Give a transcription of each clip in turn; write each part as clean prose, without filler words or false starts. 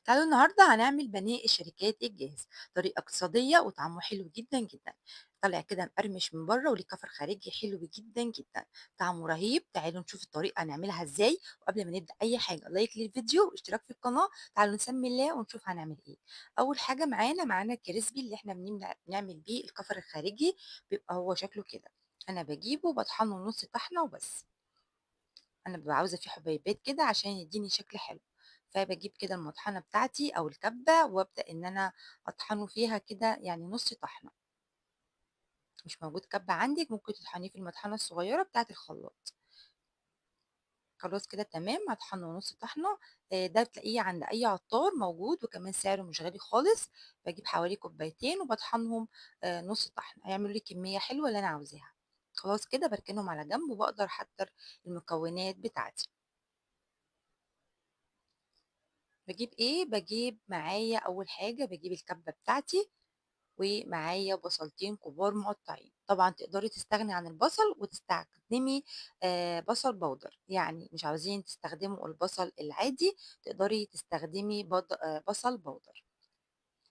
تعالوا النهارده هنعمل بانيه الشركات الجاهز، طريقة اقتصادية وطعمه حلو جدا جدا. طالع كده مقرمش من بره وليه كفر خارجي حلو جدا جدا. طعمه رهيب. تعالوا نشوف الطريقة هنعملها ازاي. وقبل ما نبدأ اي حاجة لايك للفيديو واشتراك في القناة. تعالوا نسمي الله ونشوف هنعمل ايه. اول حاجة معانا الكريسبي اللي احنا بنعمل بيه الكفر الخارجي. بيبقى هو شكله كده. انا بجيبه بطحنه نص طحنة وبس. أنا بابقى عاوزة فيه حبيبات كده عشان يدّيني شكل حلو، فباجيب كده المطحنة بتاعتي أو الكبة وابدأ إن أنا أطحنه فيها كده يعني نُص طحنة. مش موجود كبة عندِك ممكن تطحنيه في المطحنة الصغيرة بتاعة الخلاط. خلاص كده تمام، هاطحنه نُص طحنة. ده بتلاقيه عند أي عطار موجود وكمان سعره مش غالي خالص. باجيب حوالي كوبايتين وباطحنهم نُص طحنة، هيعملوا لي كمية حلوة اللي أنا عاوزاها. خلاص كده باركنهم على جنب وباقدر أحضّر المكونات بتاعتي. باجيب إيه، باجيب معايا أول حاجة باجيب الكبة بتاعتي، ومعايا بصلتين كبار مقطّعين، طبعًا تقدري تستغني عن البصل وتستخدمي بصل بودر، يعني مش عاوزين تستخدموا البصل العادي تقدري تستخدمي بصل بودر.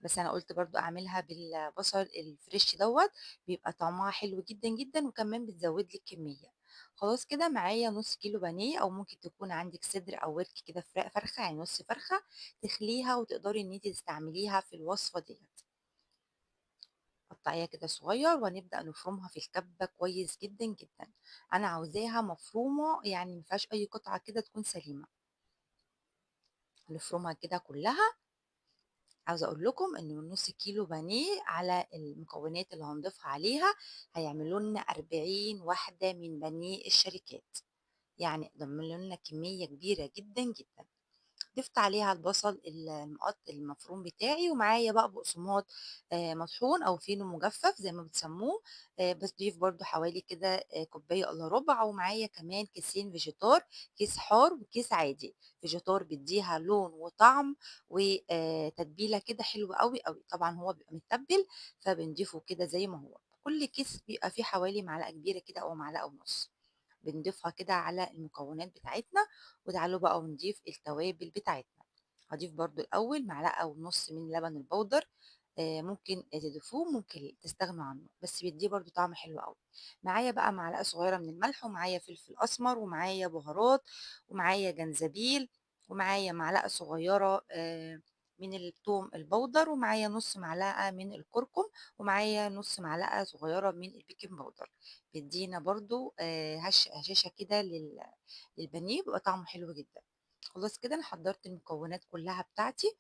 بس أنا قُلت برضه أعملها بالبصل الفريش دوّة، بيبقى طعمها حلو جدًا، جدًا، وكمان بتزوّد لي الكمية. خلاص كده معايا نُص كيلو بانيه أو ممكن تكون عندِك صدر أو ورك كده فرخة، يعني نُص فرخة تخليها وتقدري إن أنتِ تستعمليها في الوصفة ديّة. قطّعيها كده صغيّر وهنبدأ نفرمها في الكبة كويس جدًا، جدًا. أنا عاوزاها مفرومة يعني ما فيهاش أي قطعة كده تكون سليمة. نفرمها كده كلّها. عاوزة أقول لكم إن من نُص كيلو بانيه على المكونات اللي هنضيفها عليها، هيعملوا لنا 40 واحدة من بانيه الشركات، يعني ضمنوا لنا كمية كبيرة جدًا، جدًا. ضِفت عليها البصل المفروم بتاعي، ومعايا بقى بقسماط مطحون أو فينو مجفف زي ما بتسموه. باضيف برضه حوالي كده كوباية إلا ربع، ومعايا كمان كيسين فيجيتار، كيس حار وكيس عادي. فيجيتار بيدّيها لون وطعم تتبيلة كده حلوة أوي، أوي. طبعًا هو بيبقى متّبل فبنضيفه كده زي ما هو. كل كيس بيبقى فيه حوالي معلقة كبيرة كده أو معلقة ونُص. بنضيفها كده على المكونات بتاعتنا. وتعالوا بقى ونضيف التوابل بتاعتنا. هاضيف برضو الأول معلقة ونص من لبن البودر. ممكن تضيفوه ممكن تستغنوا عنه بس بيديه برضو طعم حلو قوي. معايا بقى معلقة صغيرة من الملح ومعايا فلفل أسمر ومعايا بهارات ومعايا جنزبيل ومعايا معلقة صغيرة من الثوم البودر ومعايا نص معلقة من الكركم ومعايا نص معلقة صغيرة من البيكنج باودر. بيدينا برضو هشاشة كده للبانيه بيبقى طعمه حلو جدا. خلاص كده انا حضرت المكونات كلها بتاعتي.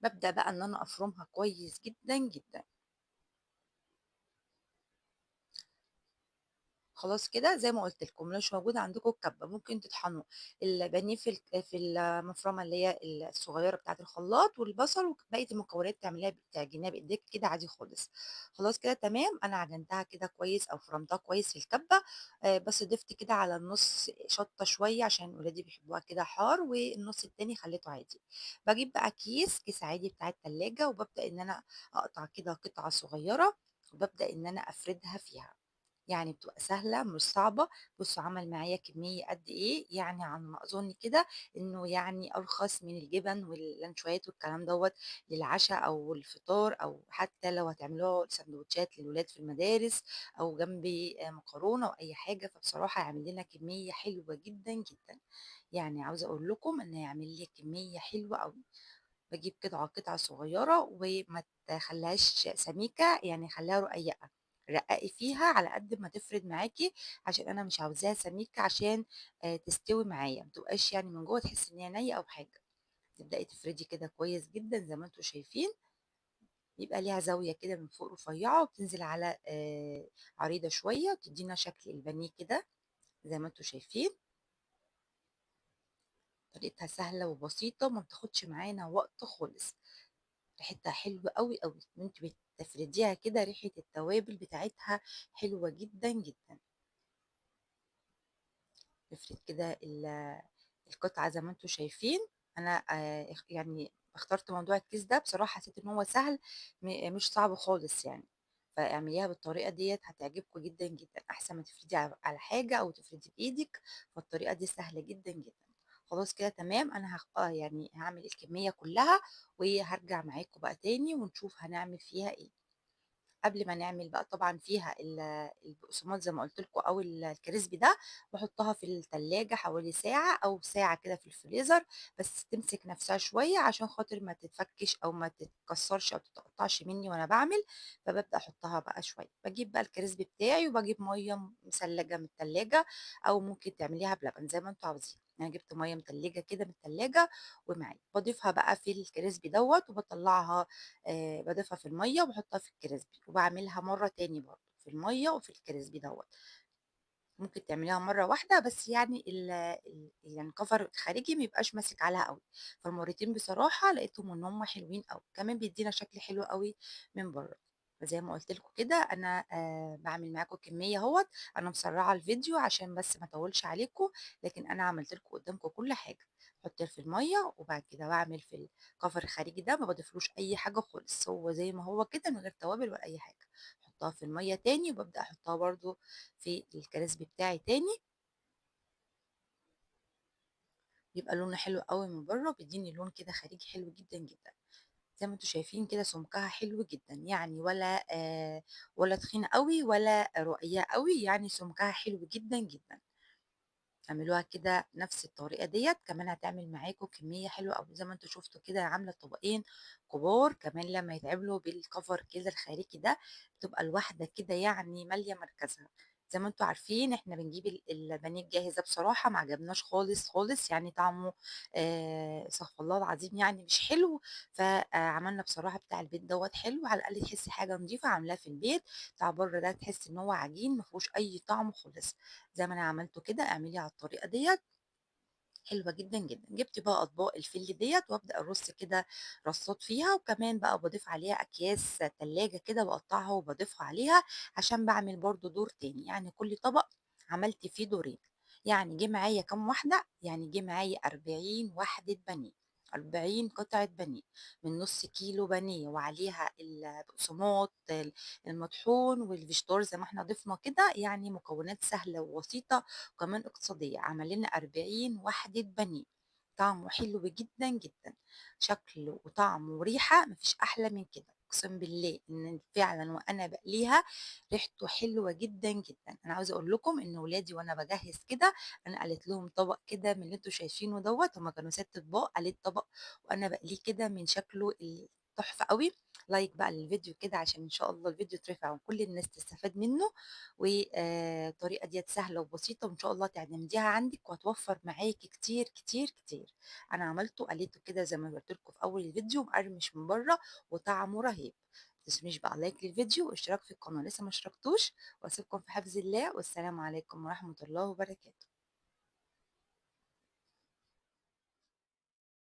ببدأ بقى ان انا افرمها كويس جدا جدا. خلاص كده زي ما قُلت لكم، لو مش موجود عندكم الكبة ممكن تطحنوا البانيه في المفرمة اللي هي الصغيرة بتاعة الخلاط، والبصل وباقية المكونات تعجنيها بإيديك كده عادي خالص. خلاص كده تمام، أنا عجنتها كده كويس أو فرمتها كويس في الكبة. بس ضِفت كده على النُص شطة شوية عشان ولادي بيحبوها كده حار، والنُص التاني خلّيته عادي. باجيب بقى كيس عادي بتاع التلاجة، وبابدأ إن أنا أقطع كده قطع صغيرة، وبابدأ إن أنا أفردها فيها. يعني بتبقى سهلة مش صعبة. بُصّوا عمل معايا كمية قد إيه، يعني على ما أظن كده إنه يعني أرخص من الجبن واللانشويات والكلام دوّة للعشا أو الفطار، أو حتى لو هتعملوها ساندوتشات للولاد في المدارس أو جنب مكرونة أو أي حاجة. فبصراحة هيعمل لنا كمية حلوة جدًا، جدًا. يعني عاوزة أقول لكم إنه هيعمل لي كمية حلوة أوي. باجيب قطعة صغيرة وما تخلّيهاش سميكة، يعني خلّيها رقيقة. رقّقي فيها على قد ما تفرد معاكِ، عشان أنا مش عاوزاها سميكة عشان تستوي معايا، ما تبقاش يعني من جوّه تحسّي إن هي نيّة أو حاجة. تبدئي تفردي كده كويس جدًا زي ما أنتم شايفين. يبقى ليها زاوية كده من فوق رفيّعة وبتنزل على عريضة شوية وتدّينا شكل البانيه كده زي ما أنتم شايفين. طريقتها سهلة وبسيطة وما بتاخدش معانا وقت خالص. ريحتها حلوة أوي، أوي، وأنتِ بتفرديها كده ريحة التوابل بتاعتها حلوة جدًا، جدًا. نفرد كده القطعة زي ما أنتم شايفين. أنا يعني اخترت موضوع الكيس ده بصراحة حسيت إن هو سهل مش صعب خالص يعني. فاعمليها بالطريقة ديّة هتعجبكم جدًا، جدًا، أحسن ما تفردي على حاجة أو تفردي بإيدِك. فالطريقة دي سهلة جدًا، جدًا. خلاص كده تمام، أنا يعني هاعمل الكمية كلّها وهارجع معاكم بقى تاني ونشوف هنعمل فيها إيه. قبل ما نعمل بقى طبعًا فيها البقسماط زي ما قُلت لكم أو الكريسبي ده، باحطها في التلاجة حوالي ساعة أو ساعة كده في الفريزر، بس تمسك نفسها شوية عشان خاطر ما تتفكِّش أو ما تتكسّرش أو تتقطّعش منّي وأنا باعمل، فبابدأ أحطها بقى شوية. باجيب بقى الكريسبي بتاعي وباجيب مَيّة مثلّجة من التلاجة أو ممكن تعمليها بلبن زي ما أنتم عاوزين. أنا جِبت مَيّة متلّجة كده من التلاجة ومعايا، باضيفها بقى في الكريسبي دوّة وباطلّعها باضيفها في المَيّة وباحطها في الكريسبي، وباعملها مرّة تاني برضه في المَيّة وفي الكريسبي دوّة، ممكن تعمليها مرّة واحدة بس يعني يعني الcover الخارجي ما يبقاش ماسك عليها أوي، فالمرّتين بصراحة لقيتهم إن هُم حلوين أوي، كمان بيدّينا شكل حلو أوي من برّه، فزي ما قُلت لكم كده أنا باعمل معاكم كمية أهوّة، أنا مسرّعة الفيديو عشان بس ما أطوّلش عليكم، لكن أنا عملت لكم قدّامكم كل حاجة، باحط في المَيّة وبعد كده باعمل في الcover الخارجي ده ما باضيفلوش أي حاجة خالص، هو زي ما هو كده من غير توابل ولا أي حاجة، باحطها في المَيّة تاني وبابدأ أحطها برضه في الكريسبي بتاعي تاني، بيبقى لونه حلو أوي من برّه، بيدّيني لون كده خارجي حلو جدًا، جدًا. زي ما أنتم شايفين كده سمكها حلو جدًا، يعني ولا تخينة أوي ولا رقيقة أوي، يعني سمكها حلو جدًا، جدًا. اعملوها كده نفس الطريقة ديّة، كمان هتعمل معاكم كمية حلوة أوي، زي ما أنتم شُفتوا كده عاملة طبقين كبار، كمان لمّا يتعملوا بالcover كده الخارجي ده، بتبقى الواحدة كده يعني مالية مركزها. زي ما أنتم عارفين إحنا بنجيب البانيه الجاهز ده بصراحة ما عجبناش خالص، خالص، يعني طعمه استغفر الله العظيم يعني مش حلو، عملنا بصراحة بتاع البيت دوّة حلو، على الأقل تحسّي حاجة نضيفة عاملاه في البيت، بتاع برّه ده تحسّي إن هو عجين ما فيهوش أي طعم خالص. زي ما أنا عملته كده اعمليه على الطريقة ديّة، حلوة جدًا، جدًا. جِبت بقى أطباق الفِل ديّة وأبدأ أرُص كده رصّات فيها، وكمان بقى باضيف عليها أكياس تلاجة كده باقطّعها وباضيفها عليها، عشان باعمل برضه دور تاني، يعني كل طبق عملت فيه دورين، يعني جِه معايا كام واحدة، يعني جِه معايا 40 وحدة بانيه، 40 قطعة بانيه، من نُص كيلو بانيه وعليها البقسماط المطحون والفيجيتار زي ما إحنا ضِفنا كده، يعني مكونات سهلة وبسيطة وكمان اقتصادية، عمل لنا 40 وحدة بانيه، طعمه حلو جدًا، جدًا، شكل وطعم وريحة ما فيش أحلى من كده، أقسم بالله إن فعلًا وأنا باقليها ريحته حلوة جدًا، جدًا، أنا عاوزة أقول لكم إن ولادي وأنا باجهّز كده أنا قليت لهم طبق كده من اللي أنتم شايفينه دوّة، هُم كانوا 6 أطباق، قليت طبق وأنا باقليه كده من شكله تحفة أوي، لايك بقى للفيديو كده عشان إن شاء الله الفيديو يترفع وكل الناس تستفاد منه. الطريقة ديّة سهلة وبسيطة وإن شاء الله تعمليها عندِك وهتوفّر معاكِ كتير، كتير، كتير. أنا عملته قليته كده زي ما قُلت لكم في أول الفيديو مقرمش من برّه وطعمه رهيب. ما تنسونيش بقى لايك للفيديو واشتراك في القناة لسه ما اشتركتوش وأسيبكم في حفظ الله والسلام عليكم ورحمة الله وبركاته.